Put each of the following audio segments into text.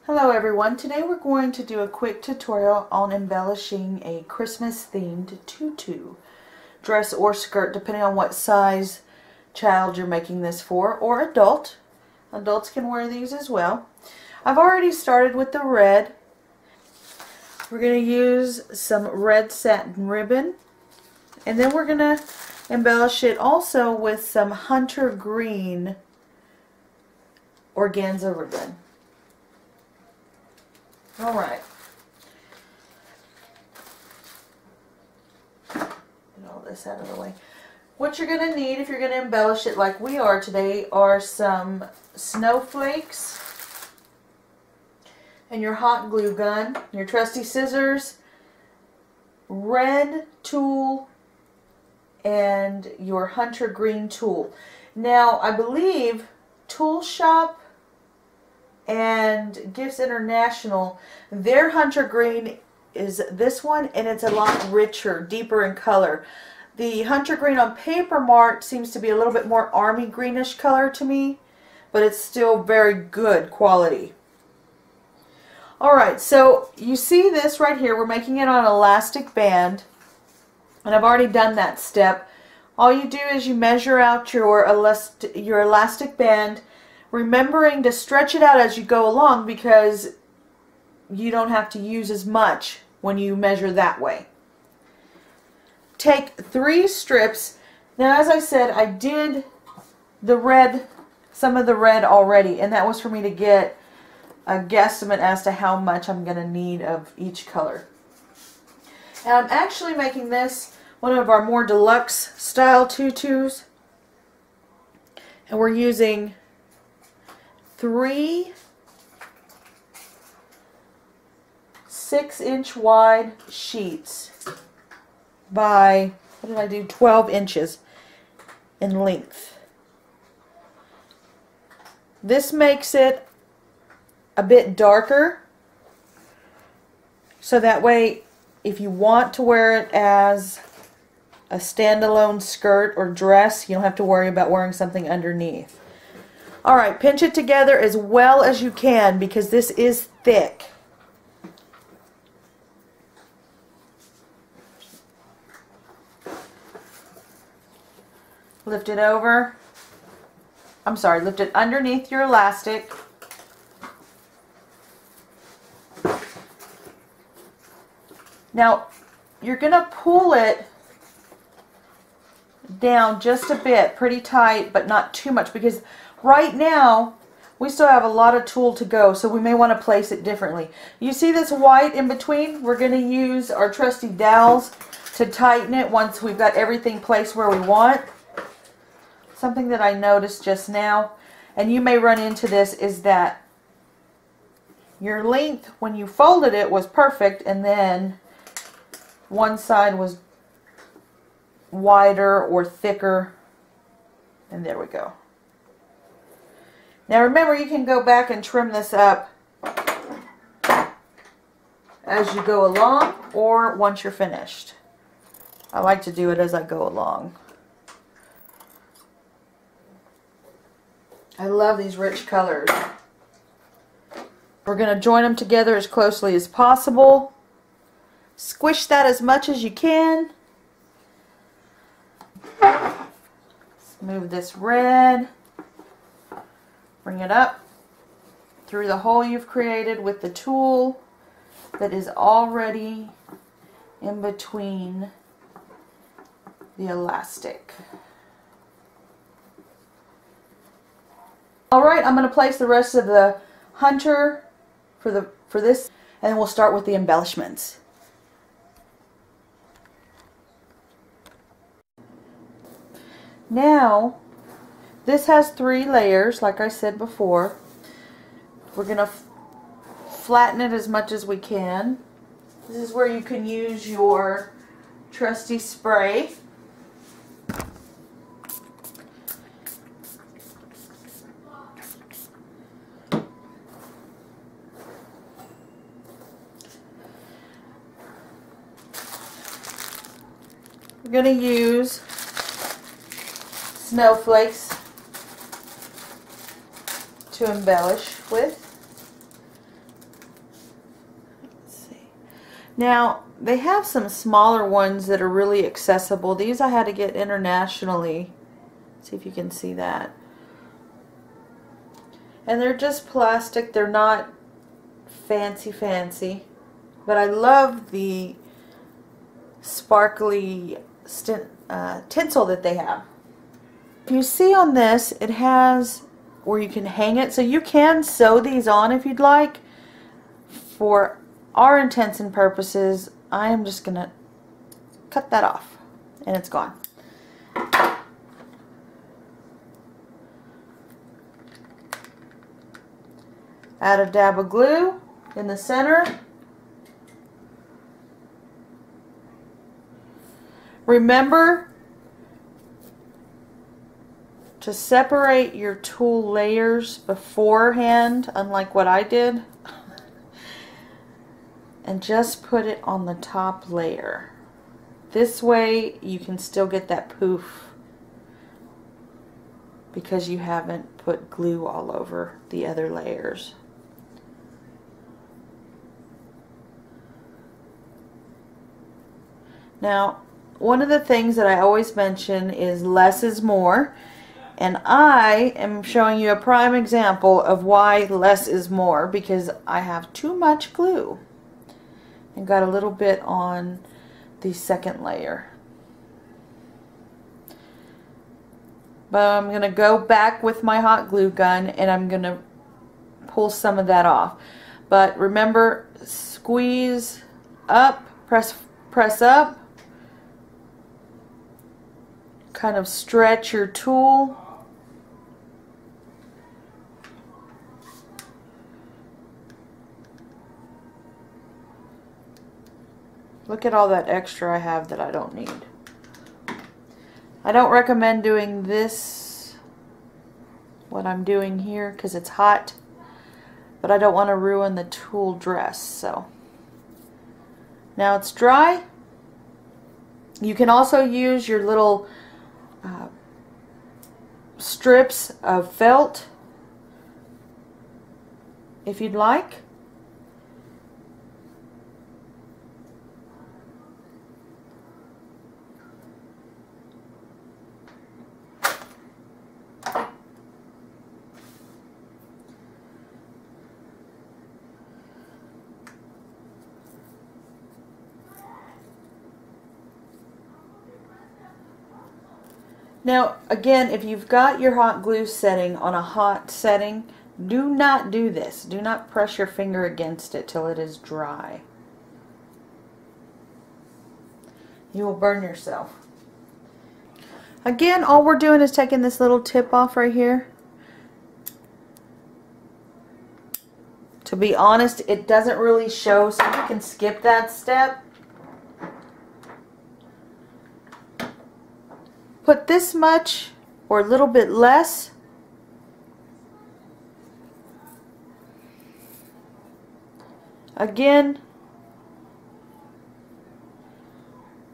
Hello everyone, today we're going to do a quick tutorial on embellishing a Christmas themed tutu dress or skirt, depending on what size child you're making this for, or adult. Adults can wear these as well. I've already started with the red. We're going to use some red satin ribbon, and then we're going to embellish it also with some hunter green organza ribbon. Alright. Get all this out of the way. What you're going to need if you're going to embellish it like we are today are some snowflakes and your hot glue gun, your trusty scissors, red tulle, and your hunter green tulle. Now, I believe Tool Shop and Gifts International, their hunter green is this one, and it's a lot richer, deeper in color. The hunter green on Paper Mart seems to be a little bit more army greenish color to me, but it's still very good quality. Alright, so you see this right here, we're making it on an elastic band, and I've already done that step. All you do is you measure out your elastic band, remembering to stretch it out as you go along because you don't have to use as much when you measure that way. Take 3 strips. Now, as I said, I did the red, some of the red already, and that was for me to get a guesstimate as to how much I'm going to need of each color. And I'm actually making this one of our more deluxe style tutus, and we're using 3 6-inch wide sheets by, what did I do, 12 inches in length. This makes it a bit darker, so that way if you want to wear it as a standalone skirt or dress, you don't have to worry about wearing something underneath. Alright, pinch it together as well as you can because this is thick. Lift it over. I'm sorry, lift it underneath your elastic. Now, you're going to pull it down just a bit, pretty tight, but not too much, because right now we still have a lot of tulle to go, so we may want to place it differently. You see this white in between? We're going to use our trusty dowels to tighten it once we've got everything placed where we want. Something that I noticed just now, and you may run into this, is that your length when you folded it was perfect, and then one side was wider or thicker, and there we go. Now remember, you can go back and trim this up as you go along or once you're finished. I like to do it as I go along. I love these rich colors. We're going to join them together as closely as possible. Squish that as much as you can. Move this red. Bring it up through the hole you've created with the tulle that is already in between the elastic. Alright, I'm going to place the rest of the hunter for this, and then we'll start with the embellishments. Now, this has 3 layers, like I said before. We're going to flatten it as much as we can. This is where you can use your trusty spray. We're going to use snowflakes to embellish with. Now, they have some smaller ones that are really accessible. These I had to get internationally. See if you can see that. And they're just plastic. They're not fancy. But I love the sparkly tinsel that they have. If you see on this, it has where you can hang it. So you can sew these on if you'd like. For our intents and purposes, I am just going to cut that off. And it's gone. Add a dab of glue in the center. Remember to separate your tool layers beforehand, unlike what I did, and just put it on the top layer. This way you can still get that poof because you haven't put glue all over the other layers. Now, one of the things that I always mention is less is more, and I am showing you a prime example of why less is more, because I have too much glue and got a little bit on the second layer. But I'm going to go back with my hot glue gun and I'm going to pull some of that off. But remember, squeeze up, press up. Kind of stretch your tool. Look at all that extra I have that I don't need. I don't recommend doing this, what I'm doing here, because it's hot, but I don't want to ruin the tool dress. So now it's dry. You can also use your little strips of felt if you'd like. Now, again, if you've got your hot glue setting on a hot setting, do not do this. Do not press your finger against it till it is dry. You will burn yourself. Again, all we're doing is taking this little tip off right here. To be honest, it doesn't really show, so you can skip that step. Put this much or a little bit less. Again,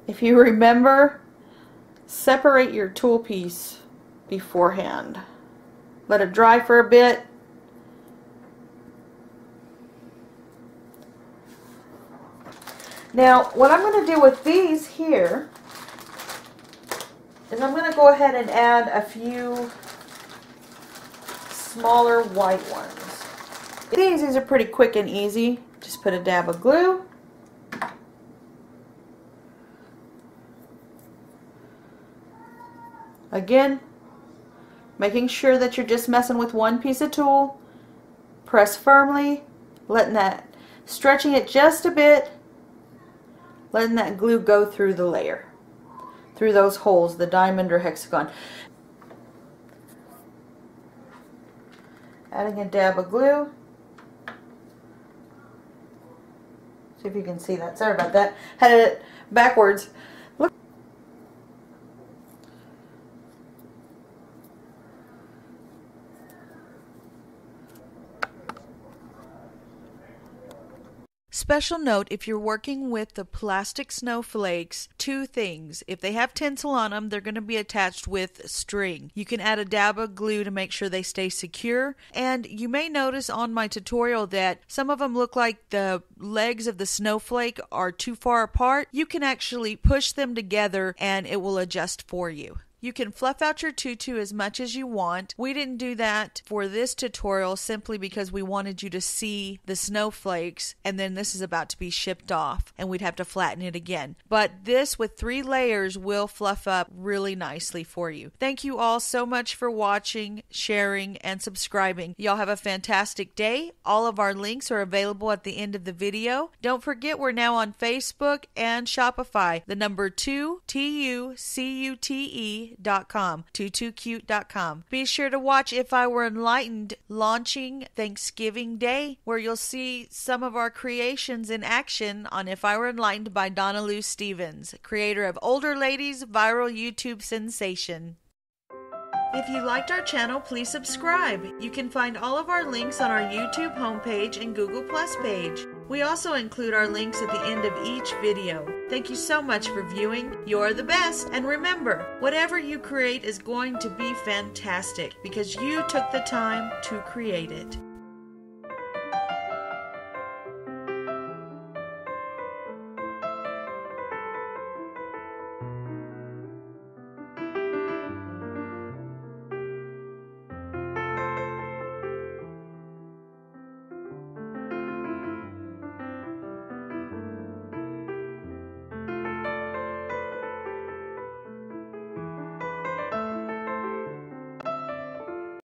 if you remember, separate your tool piece beforehand. Let it dry for a bit. Now, what I'm going to do with these here is I'm going to go ahead and add a few smaller white ones. These are pretty quick and easy. Just put a dab of glue. Again, making sure that you're just messing with one piece of tool. Press firmly, stretching it just a bit, letting that glue go through the layer, through those holes, the diamond or hexagon. Adding a dab of glue. See if you can see that. Sorry about that. Had it backwards. Look. Special note, if you're working with the plastic snowflakes, two things. If they have tinsel on them, they're going to be attached with string. You can add a dab of glue to make sure they stay secure. And you may notice on my tutorial that some of them look like the legs of the snowflake are too far apart. You can actually push them together and it will adjust for you. You can fluff out your tutu as much as you want. We didn't do that for this tutorial simply because we wanted you to see the snowflakes, and then this is about to be shipped off and we'd have to flatten it again. But this with 3 layers will fluff up really nicely for you. Thank you all so much for watching, sharing, and subscribing. Y'all have a fantastic day. All of our links are available at the end of the video. Don't forget we're now on Facebook and Shopify. The number 2, TUCUTE.com, tutucute.com. Be sure to watch If I Were Enlightened launching Thanksgiving Day, where you'll see some of our creations in action on If I Were Enlightened by Donna Lou Stevens, creator of Older Ladies viral YouTube sensation. If you liked our channel, please subscribe. You can find all of our links on our YouTube homepage and Google Plus page. We also include our links at the end of each video. Thank you so much for viewing. You're the best. And remember, whatever you create is going to be fantastic because you took the time to create it.